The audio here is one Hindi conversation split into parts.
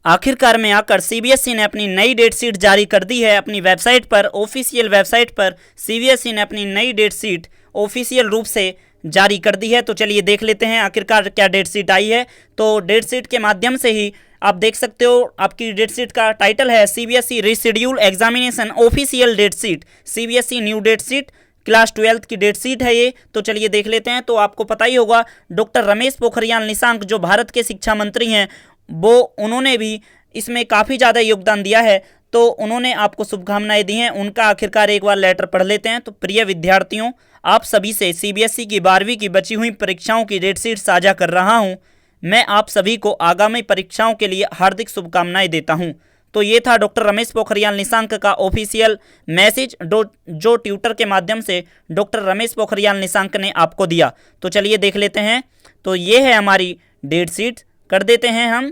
आखिरकार में आकर सीबीएसई ने अपनी नई डेट शीट जारी कर दी है। अपनी वेबसाइट पर, ऑफिशियल वेबसाइट पर सीबीएसई ने अपनी नई डेट शीट ऑफिशियल रूप से जारी कर दी है। तो चलिए देख लेते हैं आखिरकार क्या डेट शीट आई है। तो डेट शीट के माध्यम से ही आप देख सकते हो, आपकी डेट शीट का टाइटल है CBSE reschedule examination official date sheet, CBSE new date sheet, class 12th की डेट शीट है ये। तो चलिए देख लेते हैं। तो आपको पता ही होगा, डॉक्टर रमेश पोखरियाल निशंक जो भारत के शिक्षा मंत्री हैं, वो उन्होंने भी इसमें काफ़ी ज़्यादा योगदान दिया है। तो उन्होंने आपको शुभकामनाएं दी हैं। उनका आखिरकार एक बार लेटर पढ़ लेते हैं। तो प्रिय विद्यार्थियों, आप सभी से सीबीएसई की 12वीं की बची हुई परीक्षाओं की डेट शीट साझा कर रहा हूं। मैं आप सभी को आगामी परीक्षाओं के लिए हार्दिक शुभकामनाएं देता हूं। तो ये था डॉक्टर रमेश पोखरियाल निशंक का ऑफिशियल मैसेज जो ट्विटर के माध्यम से डॉक्टर रमेश पोखरियाल निशंक ने आपको दिया। तो चलिए देख लेते हैं। तो ये है हमारी डेट शीट, कर देते हैं हम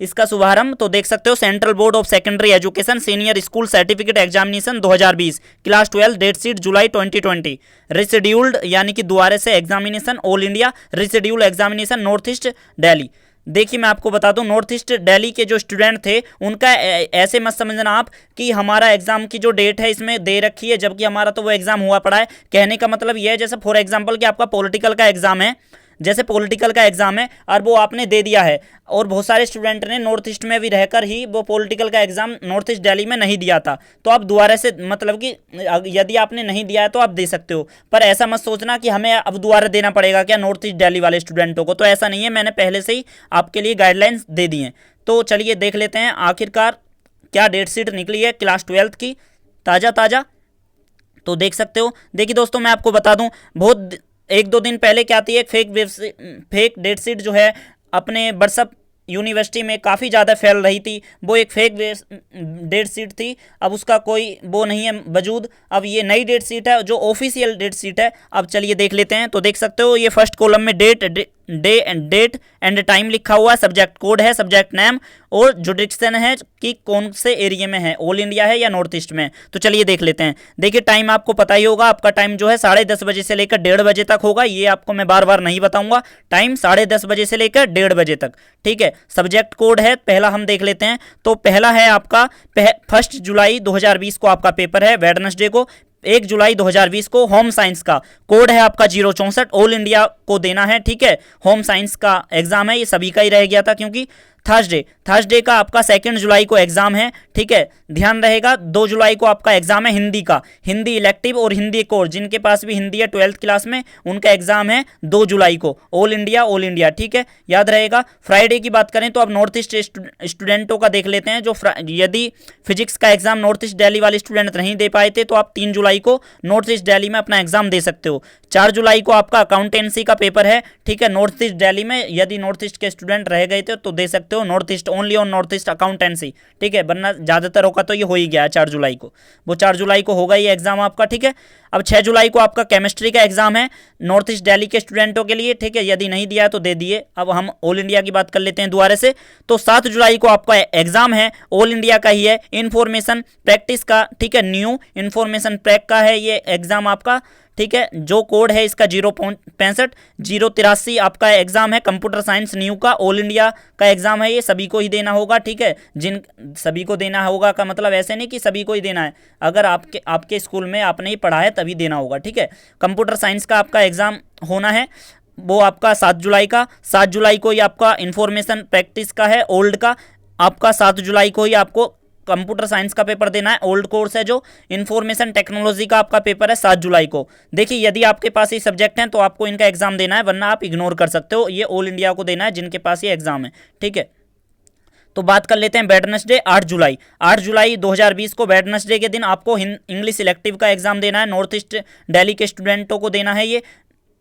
इसका शुभारंभ। तो देख सकते हो, central board of secondary education senior school certificate examination 2020 class 12 date sheet जुलाई 2020 रिशेड्यूल्ड यानी कि दोबारा से examination all India reschedule examination north east Delhi. देखिए मैं आपको बता दूं, नॉर्थ ईस्ट दिल्ली के जो स्टूडेंट थे उनका ऐसे मत समझना आप कि हमारा एग्जाम की जो डेट है इसमें दे रखी है, जबकि हमारा तो वो एग्जाम हुआ पड़ा है। कहने का मतलब यह है, जैसे फॉर एग्जाम्पल कि आपका पॉलिटिकल का एग्जाम है, जैसे पॉलिटिकल का एग्जाम है और वो आपने दे दिया है, और बहुत सारे स्टूडेंट ने नॉर्थ ईस्ट में भी रहकर ही वो पॉलिटिकल का एग्जाम नॉर्थ ईस्ट दिल्ली में नहीं दिया था। तो आप दोबारा से, मतलब कि यदि आपने नहीं दिया है तो आप दे सकते हो, पर ऐसा मत सोचना कि हमें अब दोबारा देना पड़ेगा क्या नॉर्थ ईस्ट दिल्ली वाले स्टूडेंटों को। तो ऐसा नहीं है, मैंने पहले से ही आपके लिए गाइडलाइंस दे दी हैं। तो चलिए देख लेते हैं आखिरकार क्या डेट शीट निकली है क्लास 12th की ताज़ा। तो देख सकते हो। देखिए दोस्तों, मैं आपको बता दूं, बहुत 1-2 दिन पहले क्या थी, एक फेक डेट शीट जो है अपने बरसप यूनिवर्सिटी में काफ़ी ज़्यादा फैल रही थी। वो एक फेक डेट शीट थी, अब उसका कोई वो नहीं है वजूद। अब ये नई डेट शीट है जो ऑफिशियल डेट शीट है। अब चलिए देख लेते हैं। तो देख सकते हो, ये फर्स्ट कॉलम में डेट एंड टाइम लिखा हुआ है, सब्जेक्ट कोड है, सब्जेक्ट नेम और जुडिक्शन है कि कौन से एरिया में है, ऑल इंडिया है या नॉर्थ ईस्ट में। तो चलिए देख लेते हैं। देखिए टाइम आपको पता ही होगा, आपका टाइम जो है 10:30 बजे से लेकर 1:30 बजे तक होगा। ये आपको मैं बार बार नहीं बताऊंगा, टाइम 10:30 बजे से लेकर 1:30 बजे तक, ठीक है। सब्जेक्ट कोड है, पहला हम देख लेते हैं। तो पहला है आपका 1 जुलाई 2020 को आपका पेपर है, वेडनेसडे को 1 जुलाई 2020 को होम साइंस का कोड है आपका 064, ऑल इंडिया को देना है, ठीक है। होम साइंस का एग्जाम है, ये सभी का ही रह गया था क्योंकि थर्सडे का आपका 2 जुलाई को एग्जाम है, ठीक है। ध्यान रहेगा 2 जुलाई को आपका एग्जाम है हिंदी का, हिंदी इलेक्टिव और हिंदी कोर, जिनके पास भी हिंदी है 12th क्लास में, उनका एग्जाम है 2 जुलाई को, ऑल इंडिया, ठीक है, याद रहेगा। फ्राइडे की बात करें तो अब नॉर्थ ईस्ट स्टूडेंटों का देख लेते हैं। जो यदि फिजिक्स का एग्जाम नॉर्थ ईस्ट दिल्ली वाले स्टूडेंट नहीं दे पाए थे तो आप 3 जुलाई को नॉर्थ ईस्ट दिल्ली में अपना एग्जाम दे सकते हो। 4 जुलाई को आपका अकाउंटेंसी का पेपर है, ठीक है, नॉर्थ ईस्ट दिल्ली में। यदि नॉर्थ ईस्ट के स्टूडेंट रह गए थे तो दे सकते हो, north east only on north east accountancy, ठीक है, वरना ज़्यादातर होगा तो ये हो ही गया है 4 जुलाई को, वो 4 जुलाई को होगा ये एग्जाम आपका, ठीक है। अब 6 जुलाई को आपका केमिस्ट्री का एग्जाम है नॉर्थ ईस्ट दिल्ली के स्टूडेंटों के लिए, ठीक है, यदि नहीं दिया है तो दे दिए। अब हम ऑल इंडिया की बात कर लेते हैं दोबारा से। तो 7 जुलाई को आपका एग्जाम है, ऑल इंडिया का ही है, इंफॉर्मेशन प्रैक्टिस का, ठीक है, न्यू इंफॉर्मेशन प्रैक का है ये एग्जाम आपका, ठीक है। जो कोड है इसका 065 083 आपका एग्जाम है, कंप्यूटर साइंस न्यू का, ऑल इंडिया का एग्जाम है, ये सभी को ही देना होगा, ठीक है। जिन सभी को देना होगा का मतलब ऐसे नहीं कि सभी को ही देना है, अगर आपके स्कूल में आपने ही पढ़ा है तभी देना होगा, ठीक है। कंप्यूटर साइंस का आपका एग्जाम होना है, वो आपका 7 जुलाई को ही आपका इंफॉर्मेशन प्रैक्टिस का है, ओल्ड का आपका 7 जुलाई को ही आपको कंप्यूटर साइंस का पेपर देना है, ओल्ड कोर्स है जो। इंफॉर्मेशन टेक्नोलॉजी का आपका पेपर है 7 जुलाई को। देखिए यदि आपके पास ये सब्जेक्ट हैं तो आपको इनका एग्जाम देना है, वरना आप इग्नोर कर सकते हो, ये ऑल इंडिया को देना है जिनके पास ये एग्जाम है, ठीक है। तो बात कर लेते हैं वेडनेसडे 8 जुलाई 2020 को, वेडनेसडे के दिन आपको इंग्लिश इलेक्टिव का एग्जाम देना है, नॉर्थ ईस्ट दिल्ली के स्टूडेंटों को देना है ये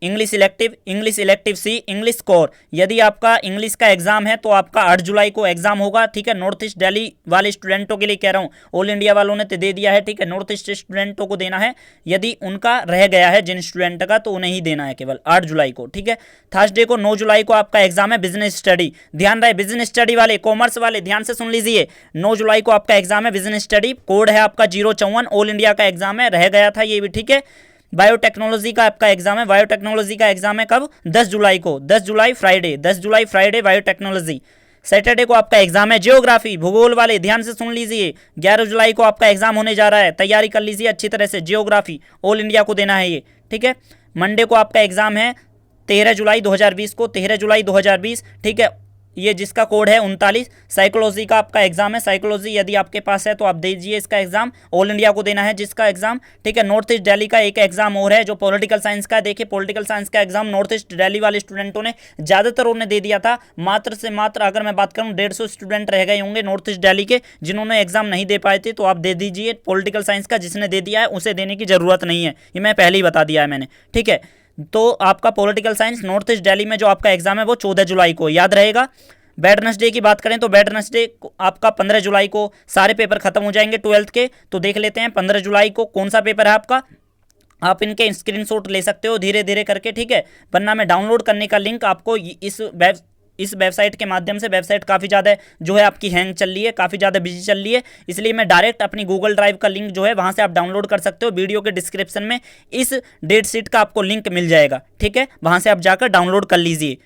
इंग्लिश इलेक्टिव सी, इंग्लिश कोर। यदि आपका इंग्लिश का एग्जाम है तो आपका 8 जुलाई को एग्जाम होगा, ठीक है। नॉर्थ ईस्ट दिल्ली वाले स्टूडेंटों के लिए कह रहा हूँ, ऑल इंडिया वालों ने तो दे दिया है, ठीक है, नॉर्थ ईस्ट स्टूडेंटों को देना है। यदि उनका रह गया है जिन स्टूडेंट का, तो उन्हें ही देना है केवल 8 जुलाई को, ठीक है। थर्सडे को 9 जुलाई को आपका एग्जाम है बिजनेस स्टडी, ध्यान रहे, बिजनेस स्टडी वाले, कॉमर्स वाले ध्यान से सुन लीजिए, 9 जुलाई को आपका एग्जाम है बिजनेस स्टडी, कोड है आपका 054, ऑल इंडिया का एग्जाम है, रह गया था ये भी, ठीक है। बायोटेक्नोलॉजी का आपका एग्जाम है, बायोटेक्नोलॉजी का एग्जाम है कब, 10 जुलाई को, 10 जुलाई फ्राइडे बायोटेक्नोलॉजी, सैटरडे को आपका एग्जाम है ज्योग्राफी, भूगोल वाले ध्यान से सुन लीजिए, 11 जुलाई को आपका एग्जाम होने जा रहा है, तैयारी कर लीजिए अच्छी तरह से। ज्योग्राफी ऑल इंडिया को देना है ये, ठीक है। मंडे को आपका एग्जाम है 13 जुलाई 2020 को, 13 जुलाई 2020, ठीक है। ये जिसका कोड है 39। साइकोलॉजी का आपका एग्जाम है, साइकोलॉजी यदि आपके पास है तो आप दीजिए इसका एग्जाम, ऑल इंडिया को देना है जिसका एग्जाम, ठीक है। नॉर्थ ईस्ट दिल्ली का एक एग्जाम और है जो पॉलिटिकल साइंस का है। देखिए पॉलिटिकल साइंस का एग्जाम नॉर्थ ईस्ट दिल्ली वाले स्टूडेंटों ने ज़्यादातर ने दे दिया था, मात्र से मात्र अगर मैं बात करूँ 150 स्टूडेंट रह गए होंगे नॉर्थ ईस्ट दिल्ली के जिन्होंने एग्जाम नहीं दे पाए थे। तो आप दे दीजिए पॉलिटिकल साइंस का, जिसने दे दिया है उसे देने की ज़रूरत नहीं है, ये मैं पहले ही बता दिया है मैंने, ठीक है। तो आपका political science north east Delhi में जो आपका एग्जाम है वो 14 जुलाई को, याद रहेगा। वेडनेसडे की बात करें तो वेडनेसडे आपका 15 जुलाई को सारे पेपर खत्म हो जाएंगे 12th के। तो देख लेते हैं 15 जुलाई को कौन सा पेपर है आपका, आप इनके स्क्रीनशॉट ले सकते हो धीरे धीरे करके, ठीक है। वरना मैं डाउनलोड करने का लिंक आपको इस वेबसाइट के माध्यम से, वेबसाइट काफ़ी ज़्यादा जो है आपकी हैंग चल रही है, काफ़ी ज़्यादा बिजी चल रही है, इसलिए मैं डायरेक्ट अपनी गूगल ड्राइव का लिंक जो है वहाँ से आप डाउनलोड कर सकते हो। वीडियो के डिस्क्रिप्शन में इस डेट शीट का आपको लिंक मिल जाएगा, ठीक है, वहाँ से आप जाकर डाउनलोड कर लीजिए।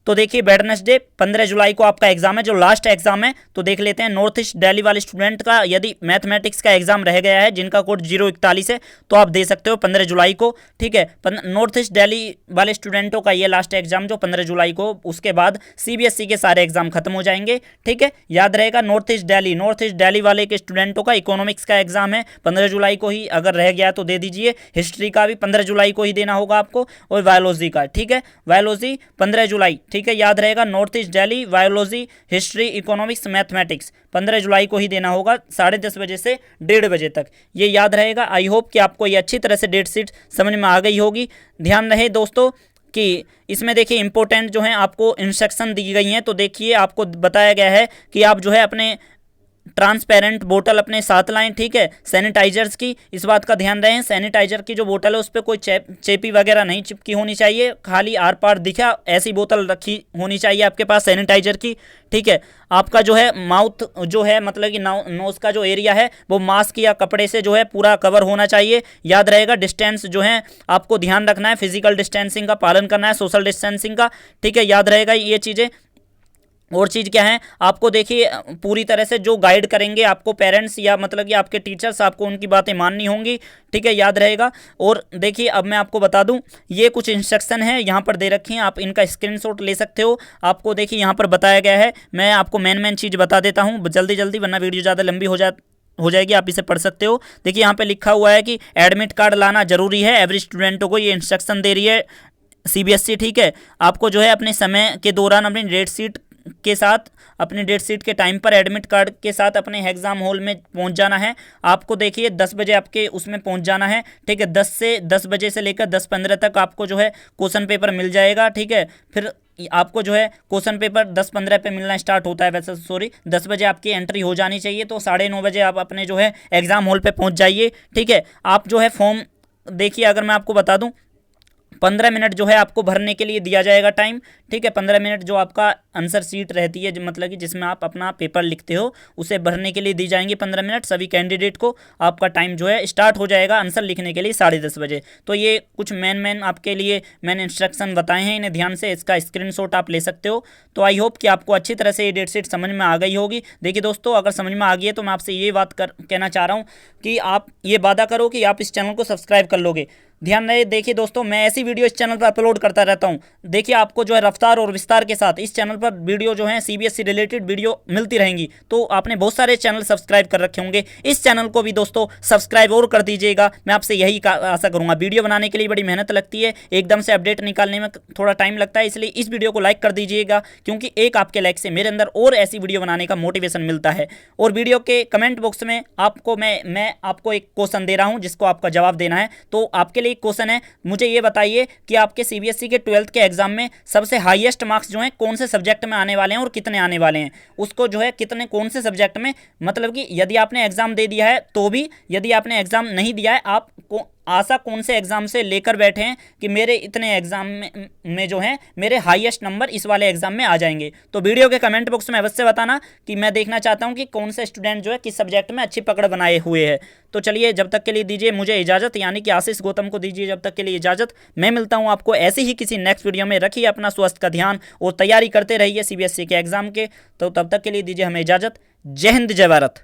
तो देखिए वेडनेसडे 15 जुलाई को आपका एग्जाम है जो लास्ट एग्जाम है। तो देख लेते हैं नॉर्थ ईस्ट दिल्ली वाले स्टूडेंट का यदि मैथमेटिक्स का एग्जाम रह गया है जिनका कोड 041 है तो आप दे सकते हो 15 जुलाई को, ठीक है। नॉर्थ ईस्ट दिल्ली वाले स्टूडेंटों का ये लास्ट एग्जाम जो 15 जुलाई को, उसके बाद सीबीएसई के सारे एग्जाम खत्म हो जाएंगे, ठीक है। याद रहेगा नॉर्थ ईस्ट दिल्ली वाले के स्टूडेंटों का इकोनॉमिक्स का एग्जाम है 15 जुलाई को ही, अगर रह गया तो दे दीजिए। हिस्ट्री का भी 15 जुलाई को ही देना होगा आपको, और बायोलॉजी का, ठीक है, बायोलॉजी 15 जुलाई, ठीक है। याद रहेगा north east Delhi biology, history, economics, mathematics 15 जुलाई को ही देना होगा 10:30 बजे से 1:30 बजे तक, ये याद रहेगा। आई होप कि आपको ये अच्छी तरह से डेट शीट समझ में आ गई होगी। ध्यान रहे दोस्तों कि इसमें देखिए इंपॉर्टेंट जो है आपको इंस्ट्रक्शन दी गई हैं। तो देखिए आपको बताया गया है कि आप जो है अपने ट्रांसपेरेंट बोतल अपने साथ लाएं, ठीक है। सैनिटाइजर्स की इस बात का ध्यान रखें, सैनिटाइजर की जो बोतल है उस पर कोई चेपी वगैरह नहीं चिपकी होनी चाहिए, खाली आर पार दिखा ऐसी बोतल रखी होनी चाहिए आपके पास सैनिटाइजर की, ठीक है। आपका जो है माउथ जो है मतलब कि नोज का जो एरिया है वो मास्क या कपड़े से जो है पूरा कवर होना चाहिए। याद रहेगा डिस्टेंस जो है आपको ध्यान रखना है, फिजिकल डिस्टेंसिंग का पालन करना है, सोशल डिस्टेंसिंग का, ठीक है। याद रहेगा ये चीज़ें। और चीज़ क्या है, आपको देखिए पूरी तरह से जो गाइड करेंगे आपको पेरेंट्स या मतलब कि आपके टीचर्स, आपको उनकी बातें माननी होंगी, ठीक है, याद रहेगा। और देखिए अब मैं आपको बता दूं, ये कुछ इंस्ट्रक्शन है यहाँ पर दे रखी हैं, आप इनका स्क्रीनशॉट ले सकते हो। आपको देखिए यहाँ पर बताया गया है, मैं आपको मेन चीज़ बता देता हूँ जल्दी जल्दी, वरना वीडियो ज़्यादा लंबी हो जाएगी, आप इसे पढ़ सकते हो। देखिए यहाँ पे लिखा हुआ है कि एडमिट कार्ड लाना जरूरी है एवरी स्टूडेंटों को, ये इंस्ट्रक्शन दे रही है सीबीएसई, ठीक है। आपको जो है अपने समय के दौरान अपनी डेट शीट के साथ, अपनी डेट शीट के टाइम पर एडमिट कार्ड के साथ अपने एग्जाम हॉल में पहुंच जाना है। आपको देखिए 10 बजे आपके उसमें पहुंच जाना है, ठीक है। 10 बजे से लेकर 10:15 तक आपको जो है क्वेश्चन पेपर मिल जाएगा, ठीक है। फिर आपको जो है क्वेश्चन पेपर 10:15 पे मिलना स्टार्ट होता है, वैसे सॉरी 10 बजे आपकी एंट्री हो जानी चाहिए, तो 9:30 बजे आप अपने जो है एग्जाम हॉल पे पहुंच जाइए, ठीक है। आप जो है फॉर्म देखिए, अगर मैं आपको बता दूं 15 मिनट जो है आपको भरने के लिए दिया जाएगा टाइम, ठीक है। 15 मिनट जो आपका आंसर शीट रहती है मतलब कि जिसमें आप अपना पेपर लिखते हो, उसे भरने के लिए दी जाएंगी 15 मिनट सभी कैंडिडेट को। आपका टाइम जो है स्टार्ट हो जाएगा आंसर लिखने के लिए 10:30 बजे। तो ये कुछ मेन आपके लिए मैंने इंस्ट्रक्शन बताए हैं, इन्हें ध्यान से इसका स्क्रीनशॉट आप ले सकते हो। तो आई होप कि आपको अच्छी तरह से ये डेट शीट समझ में आ गई होगी। देखिए दोस्तों, अगर समझ में आ गई है तो मैं आपसे ये बात कहना चाह रहा हूँ कि आप ये वादा करो कि आप इस चैनल को सब्सक्राइब कर लोगे। ध्यान रहे, देखिए दोस्तों, मैं ऐसी वीडियो इस चैनल पर अपलोड करता रहता हूं। देखिए आपको जो है रफ्तार और विस्तार के साथ इस चैनल पर वीडियो जो है सीबीएसई रिलेटेड वीडियो मिलती रहेंगी। तो आपने बहुत सारे चैनल सब्सक्राइब कर रखे होंगे, इस चैनल को भी दोस्तों सब्सक्राइब और कर दीजिएगा। मैं आपसे यही आशा करूंगा। वीडियो बनाने के लिए बड़ी मेहनत लगती है, एकदम से अपडेट निकालने में थोड़ा टाइम लगता है, इसलिए इस वीडियो को लाइक कर दीजिएगा, क्योंकि एक आपके लाइक से मेरे अंदर और ऐसी वीडियो बनाने का मोटिवेशन मिलता है। और वीडियो के कमेंट बॉक्स में आपको मैं आपको एक क्वेश्चन दे रहा हूँ जिसको आपका जवाब देना है। तो आपके लिए एक क्वेश्चन है, मुझे ये बताइए कि आपके सीबीएसई के 12th के एग्जाम में सबसे हाईएस्ट मार्क्स जो हैं कौन से सब्जेक्ट में आने वाले हैं और कितने आने वाले हैं। उसको जो है कितने कौन से सब्जेक्ट में, मतलब कि यदि आपने एग्जाम दे दिया है तो भी, यदि आपने एग्जाम नहीं दिया है, आपको आशा कौन से एग्ज़ाम से लेकर बैठे हैं कि मेरे इतने एग्ज़ाम में जो है मेरे हाईएस्ट नंबर इस वाले एग्ज़ाम में आ जाएंगे। तो वीडियो के कमेंट बॉक्स में अवश्य बताना कि मैं देखना चाहता हूं कि कौन से स्टूडेंट जो है किस सब्जेक्ट में अच्छी पकड़ बनाए हुए हैं। तो चलिए जब तक के लिए दीजिए मुझे इजाज़त, यानी कि आशीष गौतम को दीजिए जब तक के लिए इजाज़त। मैं मिलता हूँ आपको ऐसी ही किसी नेक्स्ट वीडियो में। रखिए अपना स्वास्थ्य का ध्यान और तैयारी करते रहिए CBSE के एग्ज़ाम के। तो तब तक के लिए दीजिए हमें इजाज़त। जय हिंद, जय भारत।